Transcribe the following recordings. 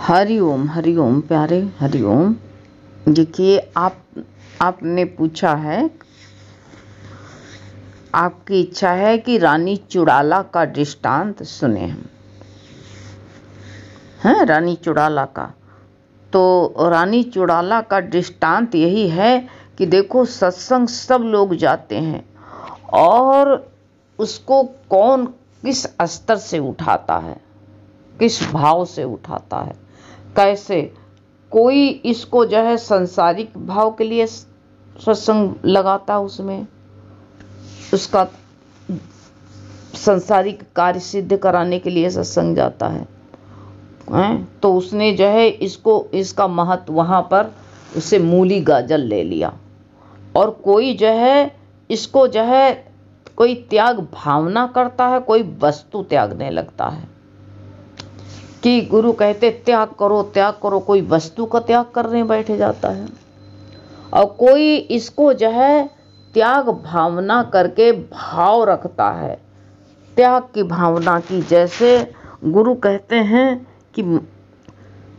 हरि ओम प्यारे, हरि ओम। देखिए आपने पूछा है, आपकी इच्छा है कि रानी चुड़ाला का दृष्टांत सुने हम। हैं रानी चुड़ाला का, तो रानी चुड़ाला का दृष्टांत यही है कि देखो सत्संग सब लोग जाते हैं और उसको कौन किस स्तर से उठाता है, किस भाव से उठाता है, कैसे। कोई इसको जो है संसारिक भाव के लिए सत्संग लगाता, उसमें उसका संसारिक कार्य सिद्ध कराने के लिए सत्संग जाता है, तो उसने जो है इसका महत्व वहाँ पर उसे मूली गाजर ले लिया। और कोई जो है इसको जो है कोई त्याग भावना करता है, कोई वस्तु त्यागने लगता है कि गुरु कहते त्याग करो, कोई वस्तु का त्याग करने बैठे जाता है। और कोई इसको जो है त्याग भावना करके भाव रखता है, त्याग की भावना की। जैसे गुरु कहते हैं कि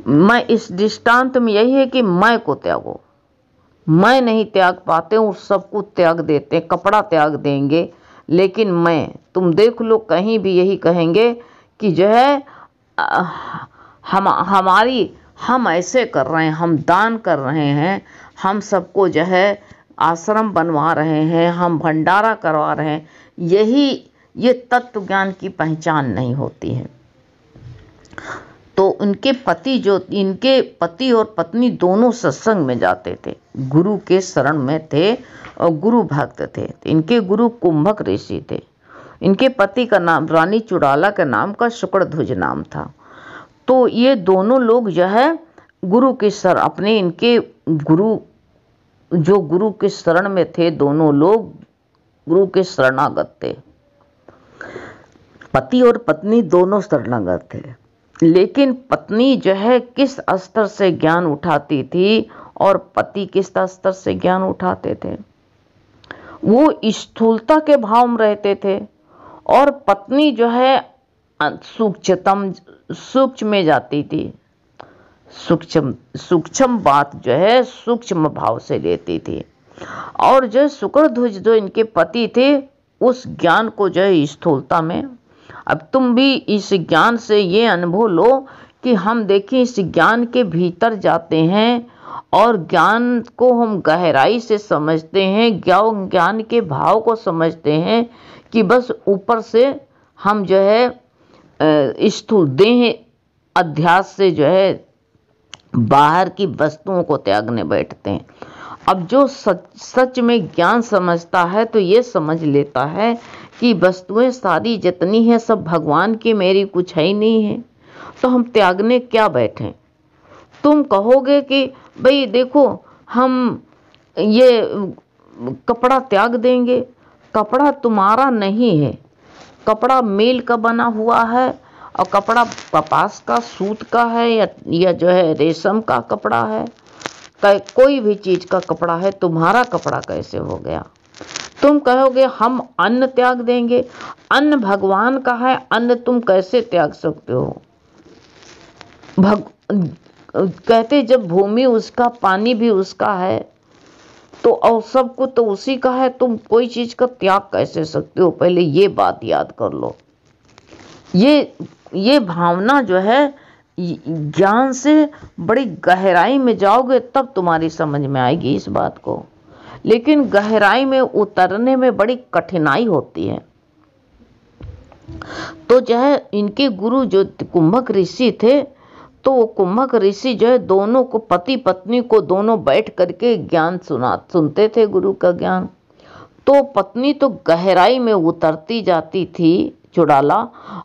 मैं इस दृष्टांत में यही है कि मैं को त्यागो, मैं नहीं त्याग पाते हूँ, सबको त्याग देते, कपड़ा त्याग देंगे, लेकिन मैं, तुम देख लो कहीं भी यही कहेंगे कि जो है हम ऐसे कर रहे हैं, हम दान कर रहे हैं, हम सबको जो है आश्रम बनवा रहे हैं, हम भंडारा करवा रहे हैं। ये तत्व ज्ञान की पहचान नहीं होती है। तो इनके पति और पत्नी दोनों सत्संग में जाते थे, गुरु के शरण में थे और गुरु भक्त थे। इनके गुरु कुंभक ऋषि थे। इनके पति का नाम रानी चुड़ाला के नाम का शुक्रध्वज नाम था। तो ये दोनों लोग जो है गुरु के अपने इनके गुरु के शरण में थे, दोनों लोग गुरु के शरणागत थे। पति और पत्नी दोनों शरणागत थे, लेकिन पत्नी जो है किस स्तर से ज्ञान उठाती थी और पति किस स्तर से ज्ञान उठाते थे। वो स्थूलता के भाव में रहते थे और पत्नी जो है सूक्ष्म में जाती थी, सूक्ष्म बात जो है सूक्ष्म भाव से लेती थी। और जो शुक्रध्वज जो इनके पति थे, उस ज्ञान को जो है स्थूलता में। अब तुम भी इस ज्ञान से ये अनुभव लो कि हम देखिए इस ज्ञान के भीतर जाते हैं और ज्ञान को हम गहराई से समझते हैं, ज्ञान के भाव को समझते हैं कि बस ऊपर से हम जो है स्थूल देह अध्यास से जो है बाहर की वस्तुओं को त्यागने बैठते हैं। अब जो सच में ज्ञान समझता है तो ये समझ लेता है कि वस्तुएं सारी जितनी हैं सब भगवान की, मेरी कुछ है ही नहीं है, तो हम त्यागने क्या बैठे। तुम कहोगे कि भाई देखो हम ये कपड़ा त्याग देंगे, कपड़ा तुम्हारा नहीं है, कपड़ा मेल का बना हुआ है और कपड़ा कपास का, सूत का है या जो है रेशम का कपड़ा है, कोई भी चीज का कपड़ा है, तुम्हारा कपड़ा कैसे हो गया। तुम कहोगे हम अन्न त्याग देंगे, अन्न भगवान का है, अन्न तुम कैसे त्याग सकते हो। कहते जब भूमि उसका, पानी भी उसका है, तो और सब कुछ तो उसी का है, तुम कोई चीज का त्याग कैसे सकते हो। पहले ये बात याद कर लो। ये भावना जो है ज्ञान से बड़ी गहराई में जाओगे तब तुम्हारी समझ में आएगी इस बात को, लेकिन गहराई में उतरने में बड़ी कठिनाई होती है। तो जो है इनके गुरु जो कुंभक ऋषि थे, तो कुंभक ऋषि जो है दोनों को, पति पत्नी को दोनों बैठ करके ज्ञान सुनते थे, गुरु का ज्ञान। तो पत्नी तो गहराई में उतरती जाती थी चुड़ाला,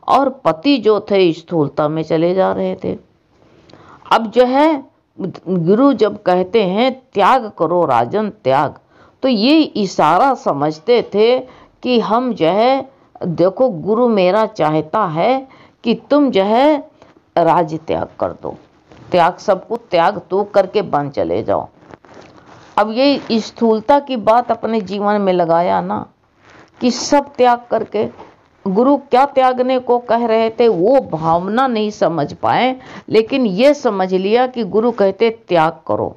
और पति जो थे स्थूलता में चले जा रहे थे। अब जो है गुरु जब कहते हैं त्याग करो राजन त्याग, तो ये इशारा समझते थे कि हम जो है देखो गुरु मेरा चाहता है कि तुम जो है राज त्याग कर दो, त्याग सबको त्याग तो करके बन चले जाओ। अब ये स्थूलता की बात अपने जीवन में लगाया ना कि सब त्याग करके गुरु क्या त्यागने को कह रहे थे वो भावना नहीं समझ पाए, लेकिन ये समझ लिया कि गुरु कहते त्याग करो।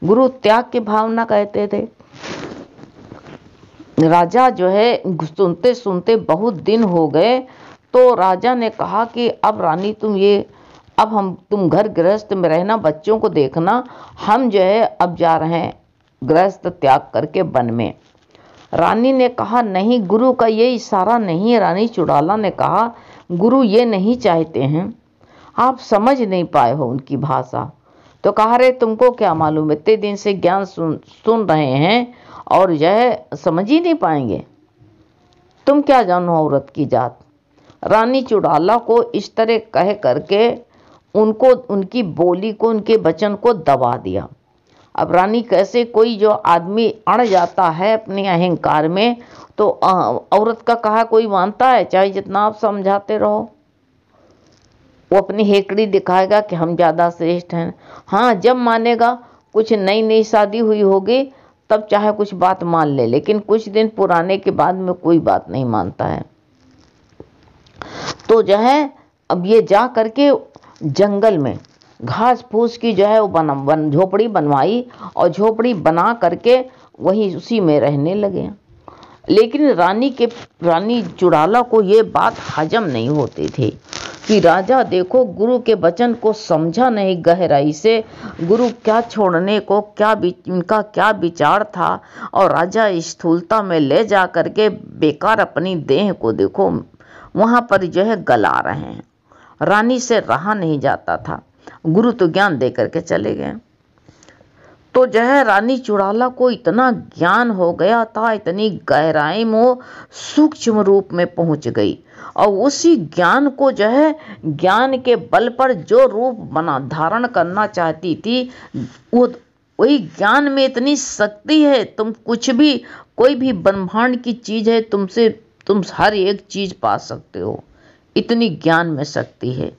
गुरु त्याग की भावना कहते थे। राजा जो है सुनते सुनते बहुत दिन हो गए, तो राजा ने कहा कि अब रानी तुम घर गृहस्थ में रहना, बच्चों को देखना, हम जो है अब जा रहे हैं गृहस्थ त्याग करके वन में। रानी ने कहा नहीं, गुरु का ये इशारा नहीं है। रानी चुड़ाला ने कहा गुरु ये नहीं चाहते हैं, आप समझ नहीं पाए हो उनकी भाषा। तो कहा रे तुमको क्या मालूम, इतने दिन से ज्ञान सुन रहे हैं और यह समझ ही नहीं पाएंगे, तुम क्या जानो औरत की जात। रानी चुड़ाला को इस तरह कह करके उनको उनकी बोली को, उनके वचन को दबा दिया। अब रानी कैसे, कोई जो आदमी अड़ जाता है अपने अहंकार में, तो औरत का कहा कोई मानता है, चाहे जितना आप समझाते रहो। वो अपनी हेकड़ी दिखाएगा कि हम ज़्यादा श्रेष्ठ हैं। हाँ, जब मानेगा, कुछ नई नई शादी हुई होगी तब चाहे कुछ बात मान ले, लेकिन कुछ दिन पुराने के बाद में कोई बात नहीं मानता है। तो जो है अब ये जा करके जंगल में घास फूस की जो है वो झोपड़ी बनवाई, और झोपड़ी बना करके वही उसी में रहने लगे। लेकिन रानी चुड़ाला को ये बात हजम नहीं होती थी कि राजा देखो गुरु के वचन को समझा नहीं गहराई से, गुरु क्या छोड़ने को इनका क्या विचार था, और राजा स्थूलता में ले जा करके बेकार अपनी देह को देखो वहाँ पर जो है गला रहे हैं। रानी से रहा नहीं जाता था। गुरु तो ज्ञान दे करके चले गए। तो जो है रानी चुड़ाला को इतना ज्ञान हो गया था, इतनी गहराई में सूक्ष्म रूप में पहुंच गई, और उसी ज्ञान को जो है ज्ञान के बल पर जो रूप बना धारण करना चाहती थी, वही ज्ञान में इतनी शक्ति है। तुम कुछ भी, कोई भी ब्रह्मांड की चीज है, तुम हर एक चीज पा सकते हो, इतनी ज्ञान में शक्ति है।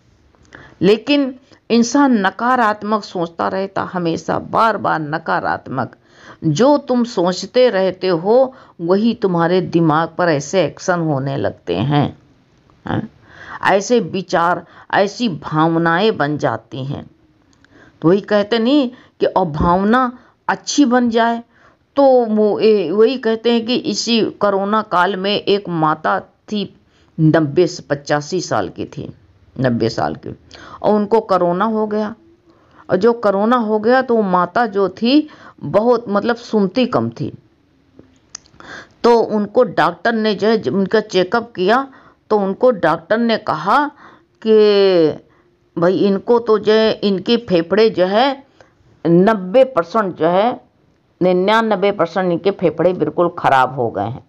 लेकिन इंसान नकारात्मक सोचता रहता, हमेशा बार बार नकारात्मक। जो तुम सोचते रहते हो वही तुम्हारे दिमाग पर ऐसे एक्शन होने लगते हैं, ऐसे विचार, ऐसी भावनाएं बन जाती हैं। तो वही कहते नहीं कि अब भावना अच्छी बन जाए, तो वही कहते हैं कि इसी कोरोना काल में एक माता थी, 85 साल की थी, 90 साल की, और उनको कोरोना हो गया। और जो कोरोना हो गया तो माता जो थी बहुत मतलब सुनती कम थी। तो उनको डॉक्टर ने जो है उनका चेकअप किया, तो उनको डॉक्टर ने कहा कि भाई इनको तो जो है इनके फेफड़े जो है 90% जो है 99% इनके फेफड़े बिल्कुल ख़राब हो गए हैं।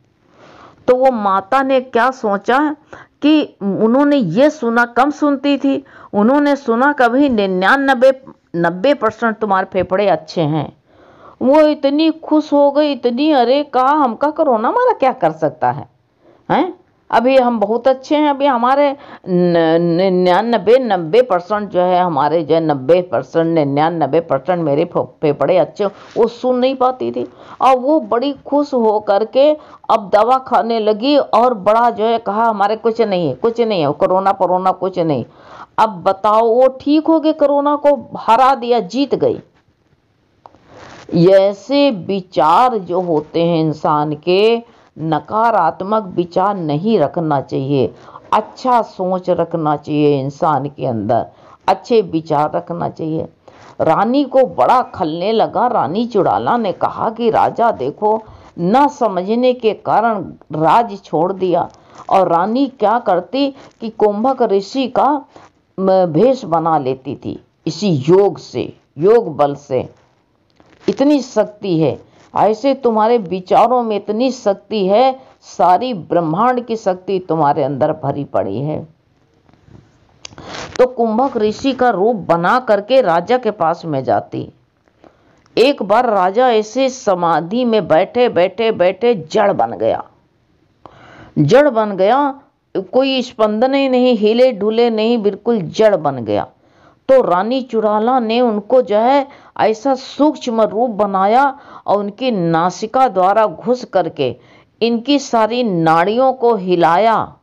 तो वो माता ने क्या सोचा कि उन्होंने ये सुना, कम सुनती थी, उन्होंने सुना कभी 90% तुम्हारे फेफड़े अच्छे हैं। वो इतनी खुश हो गई, इतनी, अरे कहा हमका कोरोना हमारा क्या कर सकता है, हैं अभी हम बहुत अच्छे हैं, अभी हमारे 90% जो है हमारे जो है 99% मेरे फेफड़े अच्छे, वो सुन नहीं पाती थी। और वो बड़ी खुश हो करके अब दवा खाने लगी, और बड़ा जो है कहा हमारे कुछ नहीं है, कोरोना कुछ नहीं। अब बताओ, वो ठीक हो गए, कोरोना को हरा दिया, जीत गई। ऐसे विचार जो होते हैं इंसान के, नकारात्मक विचार नहीं रखना चाहिए, अच्छा सोच रखना चाहिए इंसान के अंदर, अच्छे विचार रखना चाहिए। रानी को बड़ा खलने लगा। रानी चुड़ाला ने कहा कि राजा देखो, न समझने के कारण राज छोड़ दिया। और रानी क्या करती कि कुंभक ऋषि का भेष बना लेती थी, इसी योग से, योग बल से। इतनी शक्ति है, ऐसे तुम्हारे विचारों में इतनी शक्ति है, सारी ब्रह्मांड की शक्ति तुम्हारे अंदर भरी पड़ी है। तो कुंभक ऋषि का रूप बना करके राजा के पास में जाती। एक बार राजा ऐसे समाधि में बैठे बैठे जड़ बन गया, कोई स्पंदन ही नहीं, हिले ढुले नहीं, बिल्कुल जड़ बन गया। तो रानी चुड़ाला ने उनको जो है ऐसा सूक्ष्म रूप बनाया, और उनकी नासिका द्वारा घुस करके इनकी सारी नाड़ियों को हिलाया,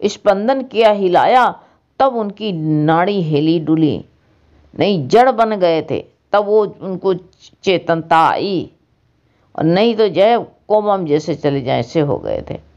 स्पंदन किया, हिलाया, तब उनकी नाड़ी हिली डुली, नहीं जड़ बन गए थे, तब वो उनको चेतनता आई, और नहीं तो जय कोमम जैसे चले जाए ऐसे हो गए थे।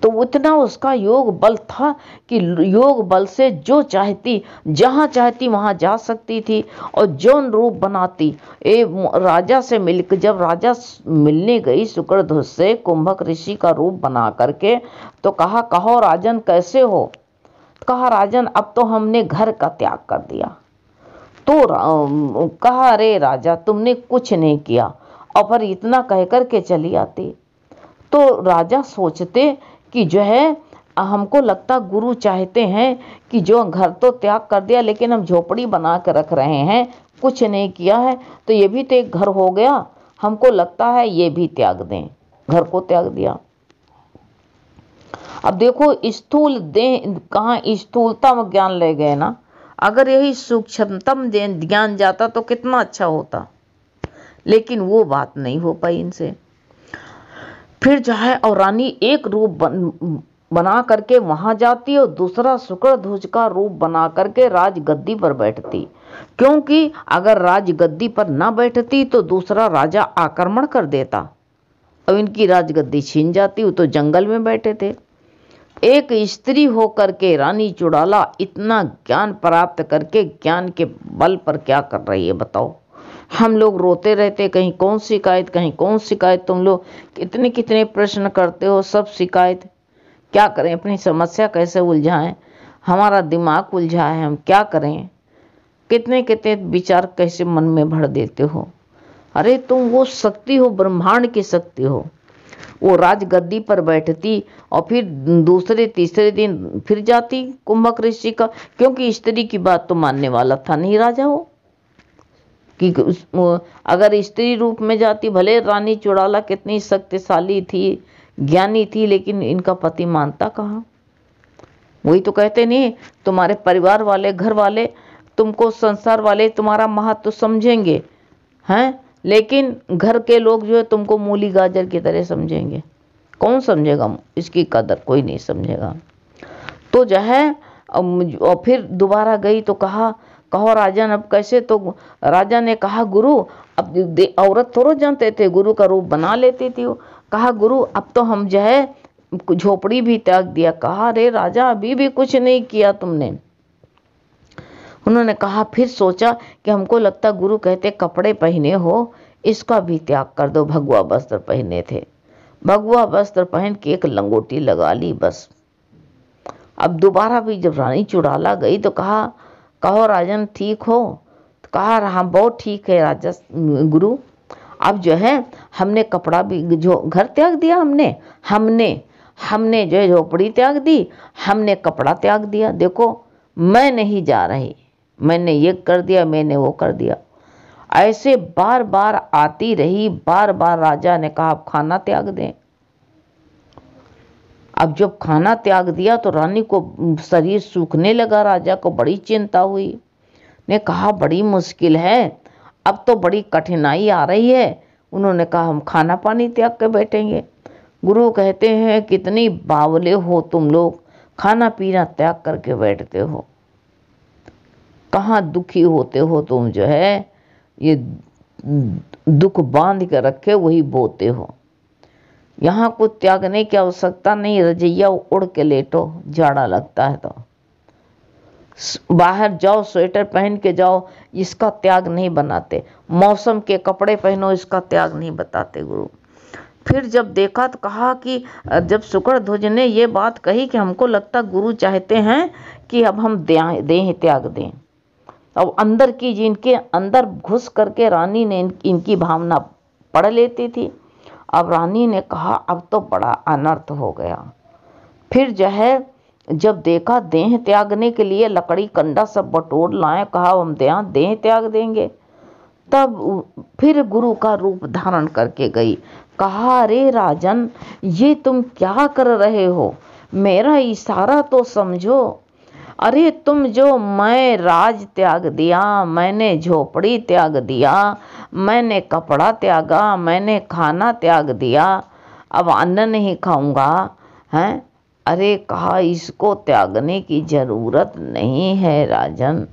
तो उतना उसका योग बल था कि योग बल से जो चाहती जहाँ चाहती वहाँ जा सकती थी और जौन रूप बनाती। राजा से मिलकर जब राजा मिलने गई शुक्रध्वज से कुंभक ऋषि का रूप बना करके, तो कहा कहो राजन कैसे हो। कहा राजन अब तो हमने घर का त्याग कर दिया। तो कहा अरे राजा तुमने कुछ नहीं किया, और पर इतना कह कर के चली आती। तो राजा सोचते कि जो है हमको लगता गुरु चाहते हैं कि जो घर तो त्याग कर दिया लेकिन हम झोपड़ी बना कर रख रहे हैं, कुछ नहीं किया है, तो ये भी तो एक घर हो गया, हमको लगता है ये भी त्याग दें। घर को त्याग दिया। अब देखो स्थूल देह कहाँ स्थूलता में ज्ञान ले गए ना। अगर यही सूक्ष्मतम ज्ञान जाता तो कितना अच्छा होता, लेकिन वो बात नहीं हो पाई इनसे। फिर जो है और रानी एक रूप बना करके वहां जाती और दूसरा शुक्रध्वज का रूप बना करके राजगद्दी पर बैठती, क्योंकि अगर राजगद्दी पर ना बैठती तो दूसरा राजा आक्रमण कर देता और इनकी राजगद्दी छीन जाती। वो तो जंगल में बैठे थे। एक स्त्री होकर के रानी चुड़ाला इतना ज्ञान प्राप्त करके ज्ञान के बल पर क्या कर रही है बताओ। हम लोग रोते रहते, कहीं कौन शिकायत कहीं कौन शिकायत, तुम लोग कितने कितने प्रश्न करते हो, सब शिकायत। क्या करें, अपनी समस्या कैसे उलझाएं, हमारा दिमाग उलझा है, हम क्या करें, कितने कितने विचार कैसे मन में भर देते हो। अरे तुम वो शक्ति हो, ब्रह्मांड की शक्ति हो। वो राजगद्दी पर बैठती और फिर दूसरे तीसरे दिन फिर जाती कुंभक ऋषि का, क्योंकि स्त्री की बात तो मानने वाला था नहीं राजा हो कि अगर स्त्री रूप में जाती, भले रानी चुड़ाला कितनी शक्तिशाली थी, ज्ञानी थी, लेकिन इनका पति मानता कहाँ। वही तो कहते नहीं, तुम्हारे परिवार वाले घर वाले तुमको संसार वाले तुम्हारा महत्व समझेंगे हैं, लेकिन घर के लोग जो है तुमको मूली गाजर की तरह समझेंगे। कौन समझेगा इसकी कदर, कोई नहीं समझेगा। तो जो है और फिर दोबारा गई तो कहा कहो राजन अब कैसे। तो राजा ने कहा गुरु अब औरत थोड़ा जानते थे, गुरु का रूप बना लेती थी। कहा गुरु अब तो हम जो है झोपड़ी भी त्याग दिया। कहा अरे राजा अभी भी कुछ नहीं किया तुमने। उन्होंने कहा फिर सोचा कि हमको लगता गुरु कहते कपड़े पहने हो इसका भी त्याग कर दो। भगवा वस्त्र पहने थे, भगवा वस्त्र पहन के एक लंगोटी लगा ली बस। अब दोबारा भी जब रानी चुड़ाला गई तो कहा कहो राजन ठीक हो। तो कहा हाँ बहुत ठीक है राजा गुरु। अब जो है हमने कपड़ा भी जो घर त्याग दिया, हमने जो है झोपड़ी त्याग दी, हमने कपड़ा त्याग दिया। देखो मैं नहीं जा रही, मैंने ये कर दिया, मैंने वो कर दिया। ऐसे बार बार आती रही। बार बार राजा ने कहा अब खाना त्याग दें। अब जब खाना त्याग दिया तो रानी को शरीर सूखने लगा। राजा को बड़ी चिंता हुई, ने कहा बड़ी मुश्किल है, अब तो बड़ी कठिनाई आ रही है। उन्होंने कहा हम खाना पानी त्याग के बैठेंगे। गुरु कहते हैं कितनी बावले हो तुम लोग, खाना पीना त्याग करके बैठते हो। कहाँ दुखी होते हो तुम, जो है ये दुख बांध के रखे वही बोते हो। यहाँ कुछ त्यागने की आवश्यकता नहीं, रजैया उड़ के लेटो, जाड़ा लगता है तो बाहर जाओ, स्वेटर पहन के जाओ, इसका त्याग नहीं बनाते। मौसम के कपड़े पहनो, इसका त्याग नहीं बताते गुरु। फिर जब देखा तो कहा कि जब शुक्रध्वज ने ये बात कही कि हमको लगता गुरु चाहते हैं कि अब हम देह त्याग दें। अब अंदर की जिनके अंदर घुस करके रानी ने इनकी भावना पढ़ लेती थी। अब रानी ने कहा अब तो बड़ा अनर्थ हो गया। फिर जो है जब देखा देह त्यागने के लिए लकड़ी कंडा सब बटोर लाए, कहा हम देह त्याग देंगे। तब फिर गुरु का रूप धारण करके गई। कहा अरे राजन ये तुम क्या कर रहे हो, मेरा इशारा तो समझो। अरे तुम जो मैं राज त्याग दिया, मैंने झोपड़ी त्याग दिया, मैंने कपड़ा त्यागा, मैंने खाना त्याग दिया, अब अन्न नहीं खाऊंगा हैं, अरे कहा, इसको त्यागने की जरूरत नहीं है राजन,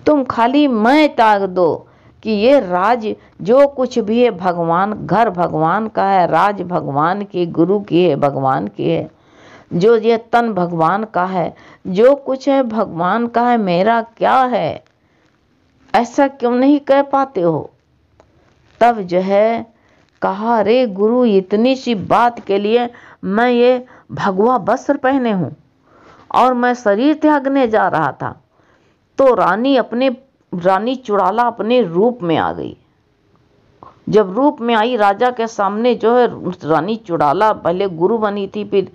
तुम खाली मैं त्याग दो कि ये राज जो कुछ भी है भगवान, घर भगवान का है, राज भगवान की, गुरु की है, भगवान की है, जो ये तन भगवान का है, जो कुछ है भगवान का है, मेरा क्या है, ऐसा क्यों नहीं कह पाते हो। तब जो है कहा, अरे गुरु, इतनी सी बात के लिए मैं ये भगवा वस्त्र पहने हूँ और मैं शरीर त्यागने जा रहा था। तो रानी चुड़ाला अपने रूप में आ गई। जब रूप में आई राजा के सामने जो है रानी चुड़ाला, पहले गुरु बनी थी, फिर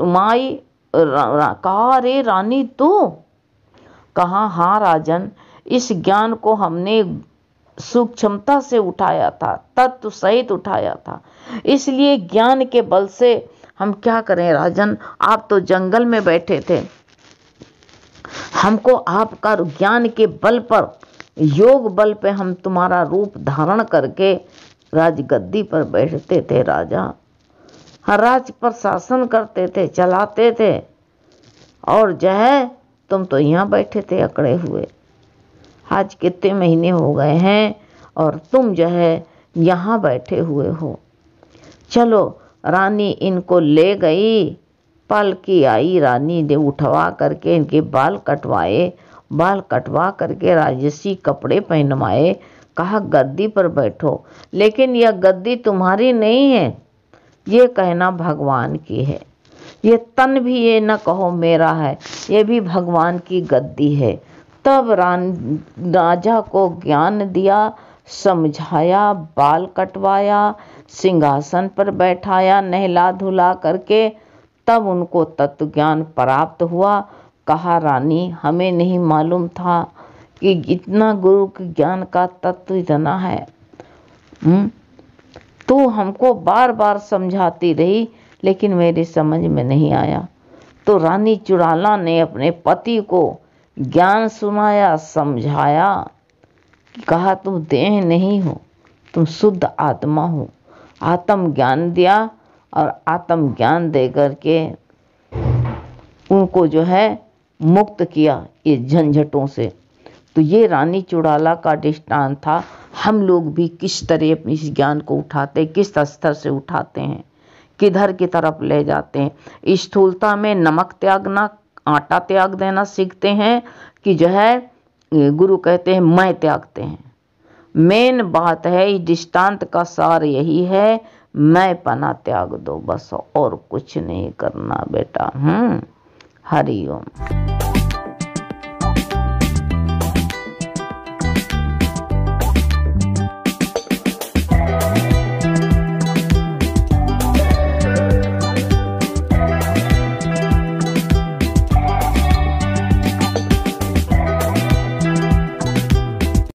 माई, कहा, अरे रानी तू? कहा, हाँ राजन, इस ज्ञान को हमने सूक्ष्मता से उठाया था, तत्व सहित उठाया था, इसलिए ज्ञान के बल से हम क्या करें राजन, आप तो जंगल में बैठे थे, हमको आपका ज्ञान के बल पर, योग बल पे हम तुम्हारा रूप धारण करके राजगद्दी पर बैठते थे राजा, हर राज पर शासन करते थे, चलाते थे, और जो है तुम तो यहाँ बैठे थे अकड़े हुए। आज कितने महीने हो गए हैं और तुम जो है यहाँ बैठे हुए हो। चलो, रानी इनको ले गई, पालकी आई, रानी ने उठवा करके इनके बाल कटवाए, बाल कटवा करके राजसी कपड़े पहनवाए, कहा गद्दी पर बैठो, लेकिन यह गद्दी तुम्हारी नहीं है, ये कहना भगवान की है, ये तन भी ये न कहो मेरा है, ये भी भगवान की गद्दी है। तब राजा को ज्ञान दिया, समझाया, बाल कटवाया, सिंहासन पर बैठाया नहला धुला करके, तब उनको तत्व ज्ञान प्राप्त हुआ। कहा, रानी हमें नहीं मालूम था कि इतना गुरु के ज्ञान का तत्व इतना है। तू हमको बार बार समझाती रही, लेकिन मेरी समझ में नहीं आया। तो रानी चुड़ाला ने अपने पति को ज्ञान सुनाया, समझाया, कहा तुम देह नहीं हो, तुम शुद्ध आत्मा हो। आत्म ज्ञान दिया और आत्म ज्ञान दे करके उनको जो है मुक्त किया ये झंझटों से। तो ये रानी चुड़ाला का दृष्टांत था। हम लोग भी किस तरह अपने इस ज्ञान को उठाते, किस स्तर से उठाते हैं, किधर की तरफ ले जाते हैं। स्थूलता में नमक त्यागना, आटा त्याग देना सीखते हैं कि जो है गुरु कहते हैं मैं त्यागते हैं। मेन बात है, इस दृष्टांत का सार यही है, मैं पना त्याग दो बस, और कुछ नहीं करना बेटा। हरि ओम।